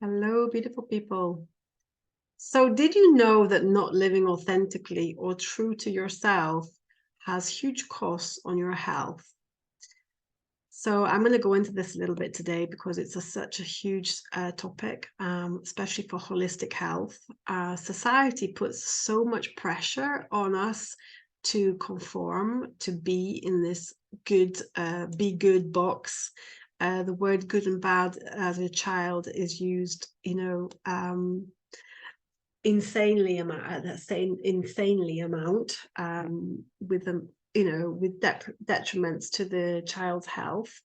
Hello, beautiful people. So, did you know that not living authentically or true to yourself has huge costs on your health? So, I'm going to go into this a little bit today because it's such a huge topic, especially for holistic health. Society puts so much pressure on us to conform, to be in this be good box. The word good and bad as a child is used, insanely amount with them, with detriments to the child's health,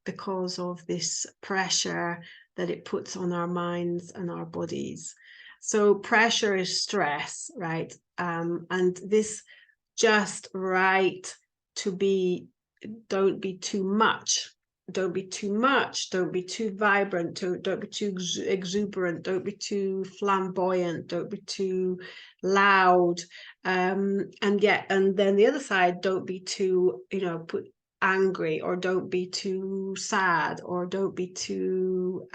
because of this pressure that it puts on our minds and our bodies. So pressure is stress, right? And this just right to be, don't be too much, don't be too much, don't be too vibrant, don't be too exuberant, don't be too flamboyant, don't be too loud, and then the other side, don't be too, put angry, or don't be too sad, or don't be too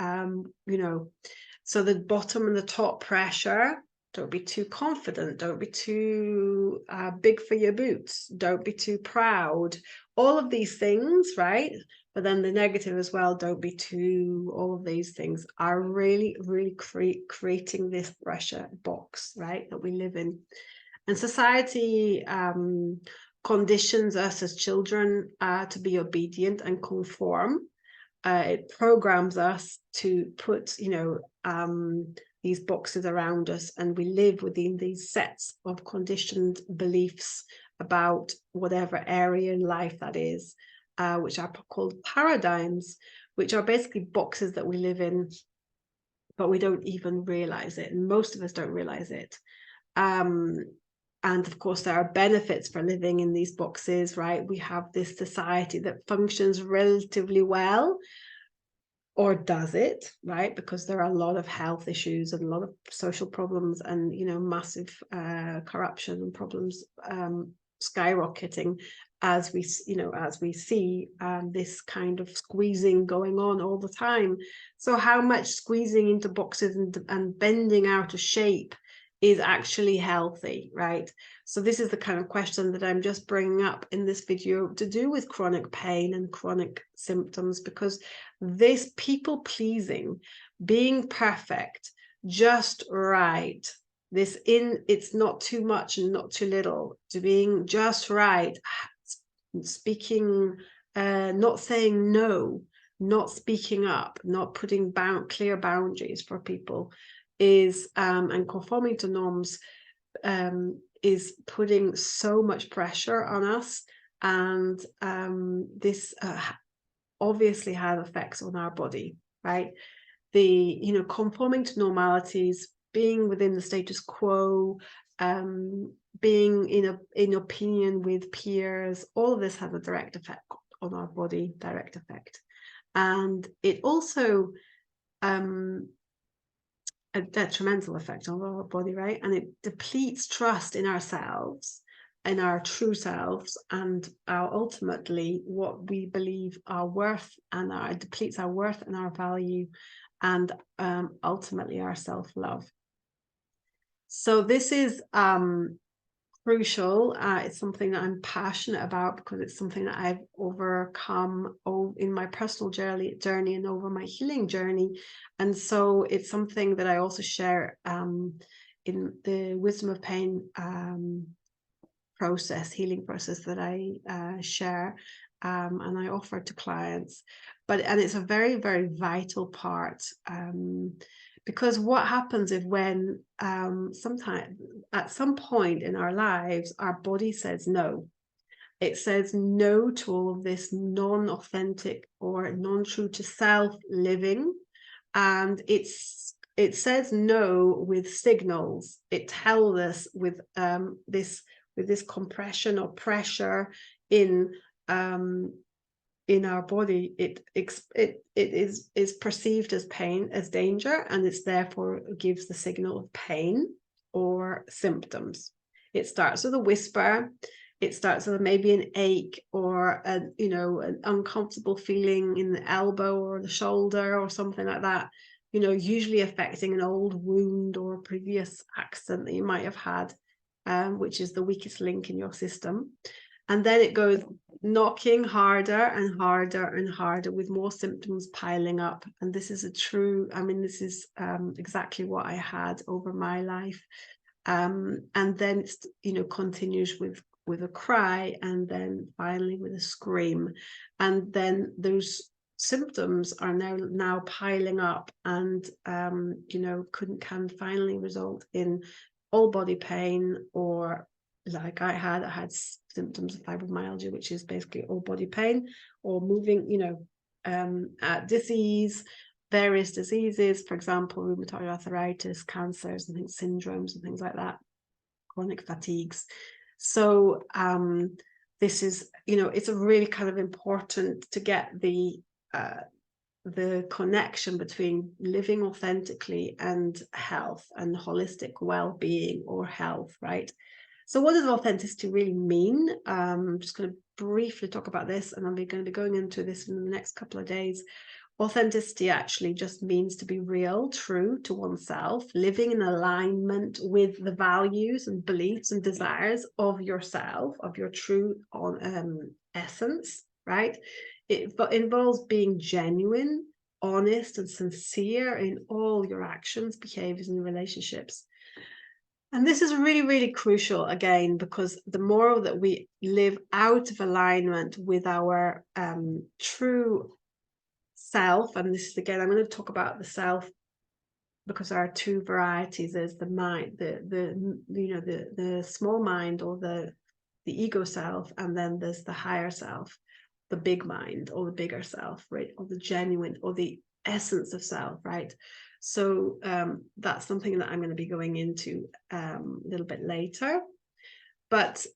so the bottom and the top pressure. Don't be too confident. Don't be too big for your boots. Don't be too proud. All of these things, right? But then the negative as well, don't be too, all of these things are really, really creating this pressure box, right, that we live in. And society conditions us as children to be obedient and conform. It programs us to put, these boxes around us, and we live within these sets of conditioned beliefs about whatever area in life that is, which are called paradigms, which are basically boxes that we live in, but we don't even realize it, and most of us don't realize it. And of course, there are benefits for living in these boxes, right? We have this society that functions relatively well, or does it, right? Because there are a lot of health issues and a lot of social problems, and massive corruption and problems skyrocketing as we see this kind of squeezing going on all the time. So how much squeezing into boxes and bending out of shape is actually healthy, right? So this is the kind of question that I'm just bringing up in this video to do with chronic pain and chronic symptoms, because this people pleasing, being perfect, just right, it's not too much and not too little, to being just right, speaking, not saying no, not speaking up, not putting clear boundaries for people, is and conforming to norms, is putting so much pressure on us. And this obviously has effects on our body, right? The conforming to normalities, being within the status quo, being in opinion with peers, all of this has a direct effect on our body, direct effect. And it also a detrimental effect on our body, right? And it depletes trust in ourselves, in our true selves, and ultimately what we believe our worth, and it depletes our worth and our value, and ultimately our self-love. So this is crucial. It's something that I'm passionate about, because it's something that I've overcome in my personal journey and over my healing journey. And so it's something that I also share in the Wisdom of Pain healing process that I share, and I offer to clients. And it's a very, very vital part, because what happens if when sometimes at some point in our lives our body says no. It says no to all of this non-authentic or non-true to self living, and it says no with signals. It tells us with this compression or pressure in our body. It is perceived as pain, as danger, and it's therefore gives the signal of pain or symptoms. It starts with a whisper, It starts with maybe an ache or an uncomfortable feeling in the elbow or the shoulder or something like that, usually affecting an old wound or a previous accident that you might have had, which is the weakest link in your system. And then it goes knocking harder and harder and harder with more symptoms piling up. And this is this is exactly what I had over my life. And then it's, continues with a cry, and then finally with a scream. And then those symptoms are now piling up, and can finally result in all body pain, or like I had symptoms of fibromyalgia, which is basically all body pain, or moving, disease, various diseases, for example, rheumatoid arthritis, cancers, and syndromes and things like that, chronic fatigues. So this is, it's a really kind of important to get the connection between living authentically and health and holistic well-being or health, right? So what does authenticity really mean? I'm just going to briefly talk about this, and I'm going to be going into this in the next couple of days. Authenticity actually just means to be real, true to oneself, living in alignment with the values and beliefs and desires of yourself, of your true essence, right? It involves being genuine, honest, and sincere in all your actions, behaviors, and relationships. And this is really, really crucial, again, because the more that we live out of alignment with our true self, and this is, again, I'm going to talk about the self because there are two varieties. There's the mind, the small mind, or the ego self, and then there's the higher self, the big mind, or the bigger self, right, or the genuine, or the essence of self, right? So that's something that I'm going to be going into a little bit later. But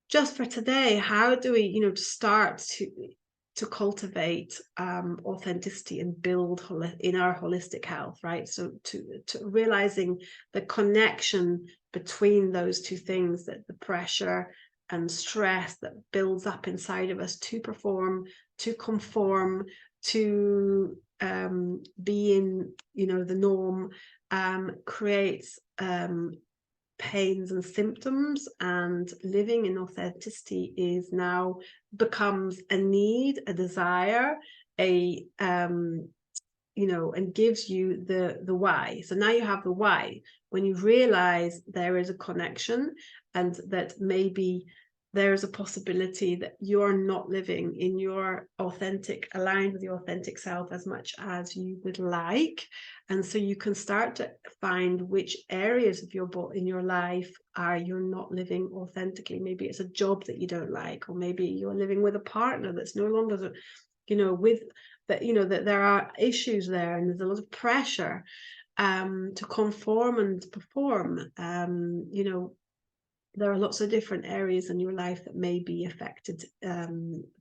just for today, how do we, start to cultivate authenticity and build in our holistic health, right? So to realizing the connection between those two things, that the pressure and stress that builds up inside of us to perform, to conform, to be in, the norm, creates pains and symptoms, and living in authenticity is now becomes a need, a desire, and gives you the why. So now you have the why. When you realize there is a connection, and that maybe there is a possibility that you're not living in your authentic, aligned with your authentic self as much as you would like. And so you can start to find which areas of in your life are you're not living authentically. Maybe it's a job that you don't like, or maybe you're living with a partner that's no longer, with that, that there are issues there, and there's a lot of pressure to conform and perform. There are lots of different areas in your life that may be affected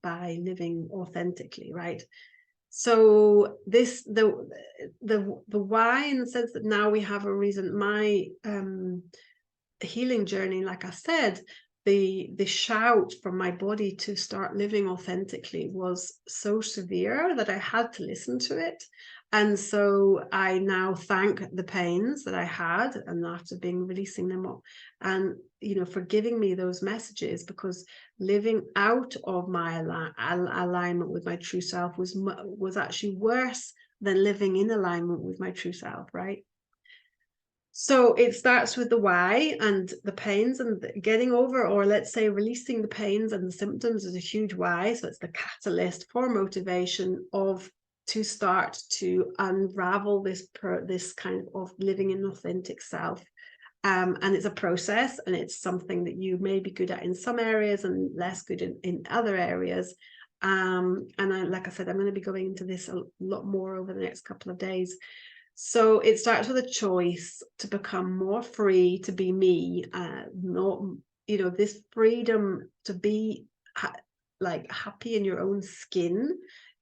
by living authentically, right? So this the why, in the sense that now we have a reason. My healing journey, like I said, the shout from my body to start living authentically was so severe that I had to listen to it. And so I now thank the pains that I had, and after releasing them all, and for giving me those messages, because living out of my alignment with my true self was actually worse than living in alignment with my true self, right? So it starts with the why and the pains, and getting over, or let's say releasing the pains and the symptoms, is a huge why. So it's the catalyst for motivation to start to unravel this kind of living an authentic self. And it's a process, and it's something that you may be good at in some areas and less good in other areas. And like I said, I'm going to be going into this a lot more over the next couple of days. So it starts with a choice to become more free, to be me, this freedom to be happy in your own skin.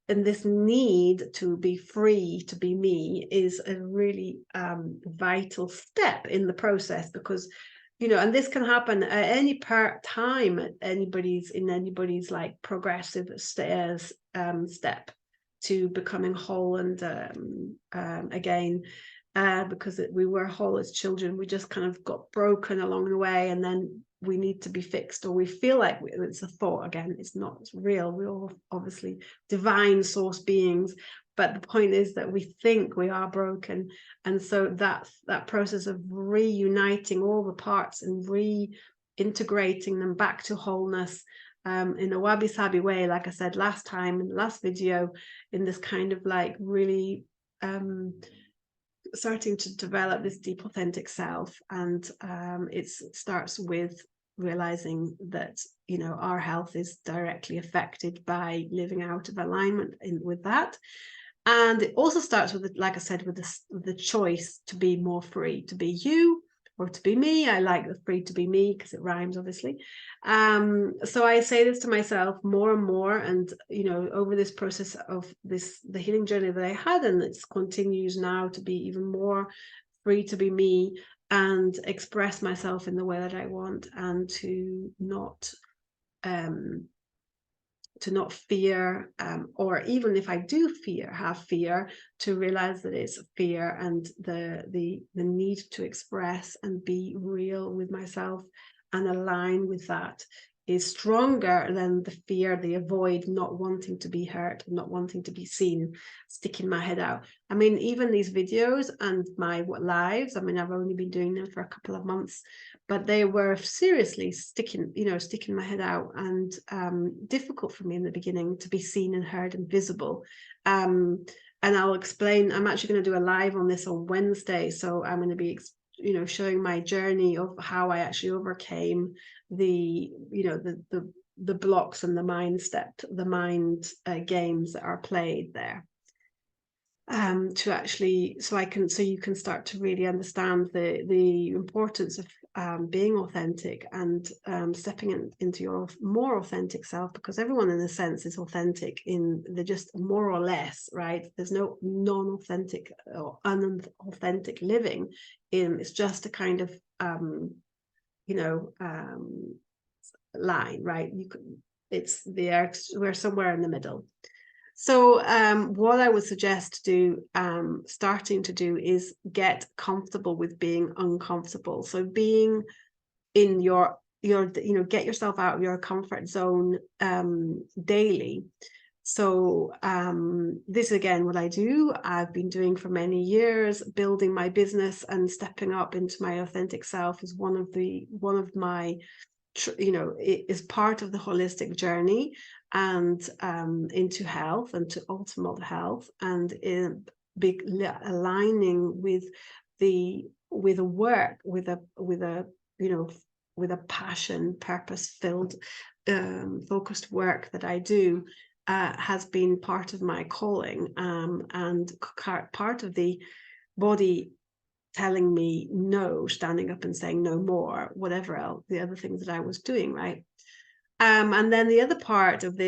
And this need to be free, to be me, is a really vital step in the process, because and this can happen at any time at anybody's like progressive step to becoming whole. And again, because we were whole as children, we just kind of got broken along the way, and then we need to be fixed, or we feel like it's a thought. Again, it's not real. We're all obviously divine source beings, but the point is that we think we are broken. And so that process of reuniting all the parts and reintegrating them back to wholeness, in a wabi-sabi way, like I said last time in the last video, in this kind of like really starting to develop this deep authentic self. And it starts with realizing that our health is directly affected by living out of alignment with that. And it also starts with, like I said, with the choice to be more free, to be you or to be me. I like the free to be me because it rhymes, obviously. So I say this to myself more and more, and over this process of the healing journey that I had, and it continues now to be even more free to be me and express myself in the way that I want, and to not fear, or even if I do have fear, to realize that it's fear, and the need to express and be real with myself and align with that is stronger than the fear, the avoid, not wanting to be hurt, not wanting to be seen, sticking my head out. I mean, even these videos and my lives, I mean, I've only been doing them for a couple of months, but they were seriously sticking my head out, and difficult for me in the beginning to be seen and heard and visible. And I'll explain, I'm actually going to do a live on this on Wednesday. So I'm going to be showing my journey of how I actually overcame the blocks and the mind games that are played there, so you can start to really understand the importance of being authentic, and stepping into your more authentic self, because everyone in a sense is authentic in the just more or less, right? There's no non-authentic or unauthentic living. It's just a kind of line, right? We're somewhere in the middle. So what I would suggest starting to do is get comfortable with being uncomfortable. So being in your get yourself out of your comfort zone daily. So this again, what I do, I've been doing for many years, building my business and stepping up into my authentic self is one of my it is part of the holistic journey, and into health and to ultimate health, and aligning with a work, with a passion, purpose-filled, focused work that I do, has been part of my calling, and part of the body telling me no, standing up and saying no more, whatever else, the other things that I was doing, right? And then the other part of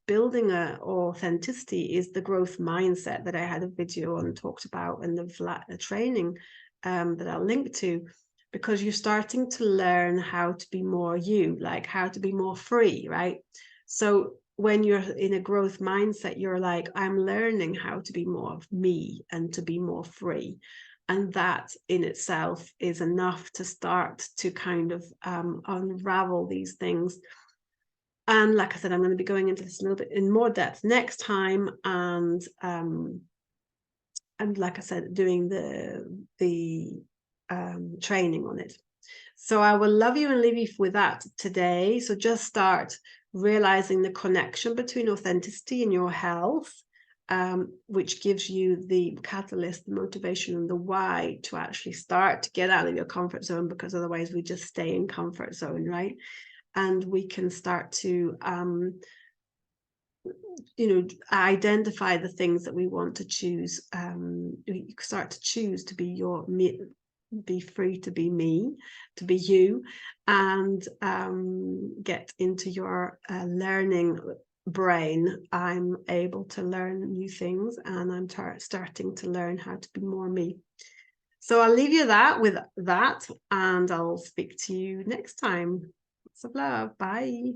building authenticity is the growth mindset that I had a video and talked about in the training that I'll link to, because you're starting to learn how to be more you, like how to be more free, right? So when you're in a growth mindset, you're like, I'm learning how to be more of me and to be more free. And that in itself is enough to start to kind of unravel these things. And like I said, I'm going to be going into this a little bit in more depth next time. And like I said, doing the training on it. So I will love you and leave you with that today. So just start realizing the connection between authenticity and your health, which gives you the catalyst, the motivation, and the why to actually start to get out of your comfort zone, because otherwise we just stay in comfort zone, right? And we can start to identify the things that we want to choose. You start to choose to be free to be me, to be you, and get into your learning brain. I'm able to learn new things, and I'm starting to learn how to be more me. So I'll leave you with that, and I'll speak to you next time. Lots of love. Bye.